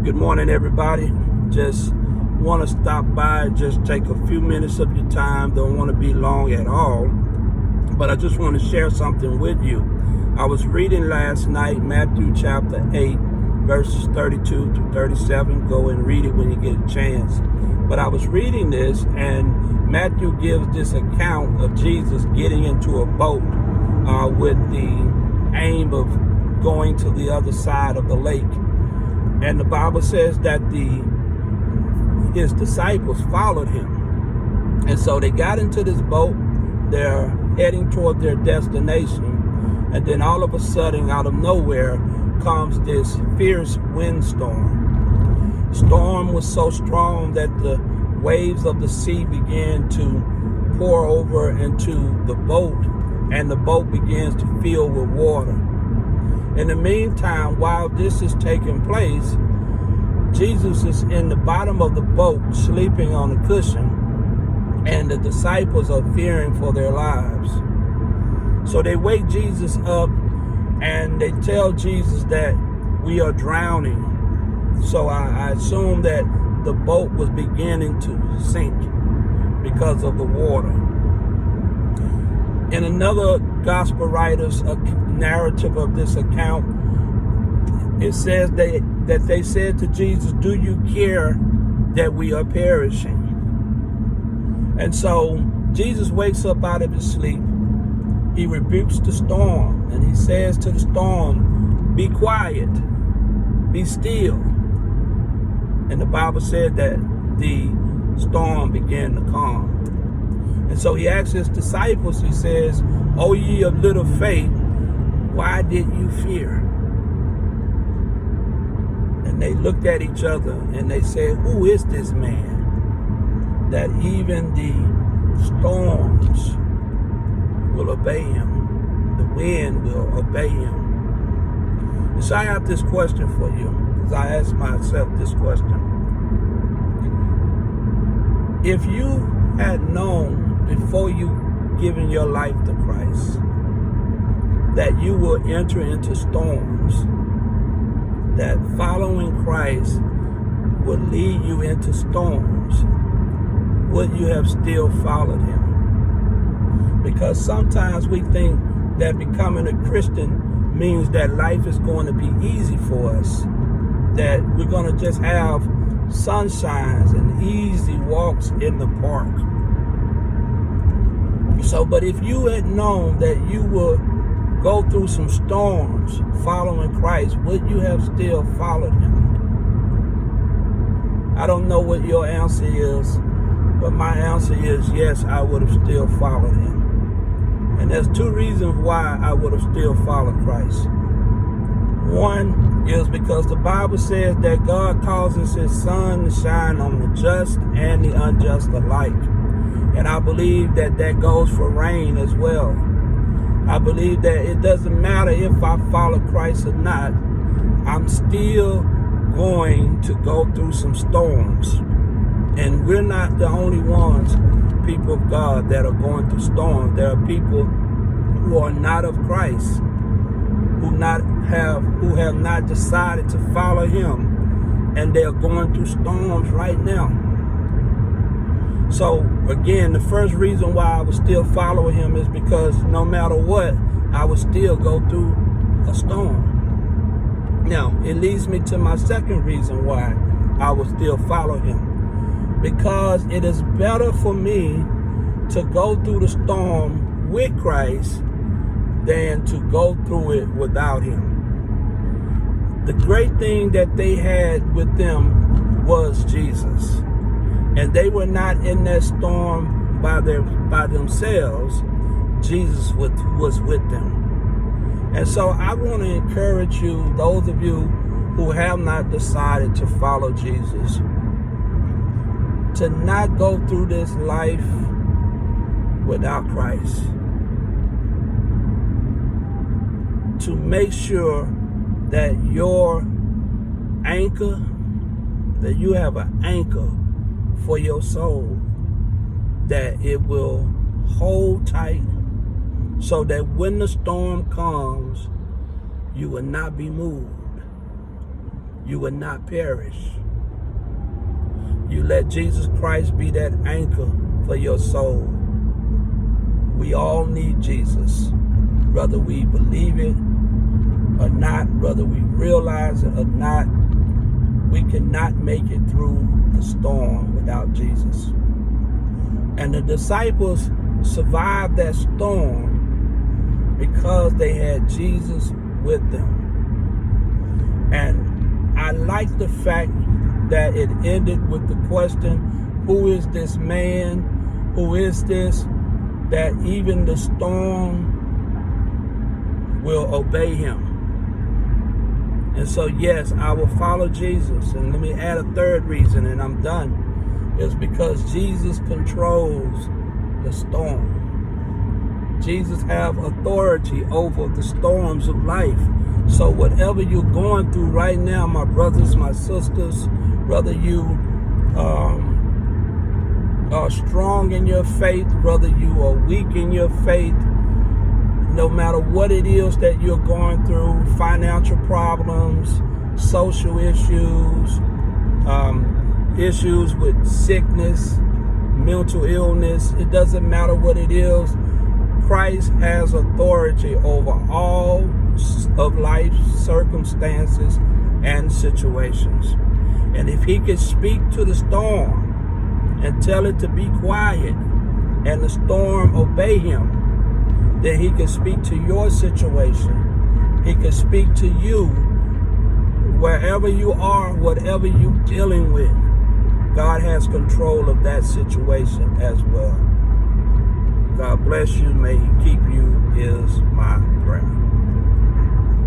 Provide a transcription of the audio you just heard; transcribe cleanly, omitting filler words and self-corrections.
Good morning, everybody. Just want to stop by, just take a few minutes of your time. Don't want to be long at all, but I just want to share something with you. I was reading last night, Matthew chapter 8, verses 32 to 37. Go and read it when you get a chance. But I was reading this, and Matthew gives this account of Jesus getting into a boat with the aim of going to the other side of the lake. And the Bible says that his disciples followed him. And so they got into this boat. They're heading toward their destination. And then all of a sudden, out of nowhere, comes this fierce windstorm. Storm was so strong that the waves of the sea began to pour over into the boat, and the boat begins to fill with water. In the meantime, while this is taking place, Jesus is in the bottom of the boat, sleeping on a cushion, and the disciples are fearing for their lives. So they wake Jesus up, and they tell Jesus that we are drowning. So I assume that the boat was beginning to sink because of the water. In another gospel writer's narrative of this account, it says that they said to Jesus, "Do you care that we are perishing?" And so Jesus wakes up out of his sleep. He rebukes the storm, and he says to the storm, "Be quiet, be still." And the Bible said that the storm began to calm. And so he asks his disciples, he says, "O ye of little faith, why did you fear?" And they looked at each other and they said, "Who is this man that even the storms will obey him? The wind will obey him." And so I have this question for you, because I asked myself this question. If you had known before you giving your life to Christ that you will enter into storms, that following Christ would lead you into storms, would you have still followed him? Because sometimes we think that becoming a Christian means that life is going to be easy for us, that we're going to just have sunshines and easy walks in the park. So, but if you had known that you would go through some storms following Christ, would you have still followed him? I don't know what your answer is, but my answer is yes, I would have still followed him. And there's two reasons why I would have still followed Christ. One is because the Bible says that God causes his sun to shine on the just and the unjust alike. And I believe that that goes for rain as well. I believe that it doesn't matter if I follow Christ or not, I'm still going to go through some storms. And we're not the only ones, people of God, that are going through storms. There are people who are not of Christ, who have not decided to follow him, and they're going through storms right now. So again, the first reason why I would still follow him is because no matter what, I would still go through a storm. Now, it leads me to my second reason why I would still follow him. Because it is better for me to go through the storm with Christ than to go through it without him. The great thing that they had with them was Jesus. And they were not in that storm by themselves. Jesus was with them. And so I want to encourage you, those of you who have not decided to follow Jesus, to not go through this life without Christ. To make sure that your anchor, that you have an anchor for your soul, that it will hold tight so that when the storm comes, you will not be moved. you would not perish. You let Jesus Christ be that anchor for your soul. We all need Jesus, whether we believe it or not, whether we realize it or not. We cannot make it through the storm without Jesus. And the disciples survived that storm because they had Jesus with them. And I like the fact that it ended with the question, who is this man? Who is this that even the storm will obey him? And so, yes, I will follow Jesus. And let me add a third reason, and I'm done. It's because Jesus controls the storm. Jesus have authority over the storms of life. So whatever you're going through right now, my brothers, my sisters, whether you are strong in your faith, whether you are weak in your faith, no matter what it is that you're going through, financial problems, social issues, issues with sickness, mental illness, it doesn't matter what it is. Christ has authority over all of life's circumstances and situations. And if he can speak to the storm and tell it to be quiet and the storm obey him, then he can speak to your situation. He can speak to you wherever you are, whatever you're dealing with. God has control of that situation as well. God bless you. May he keep you is my prayer.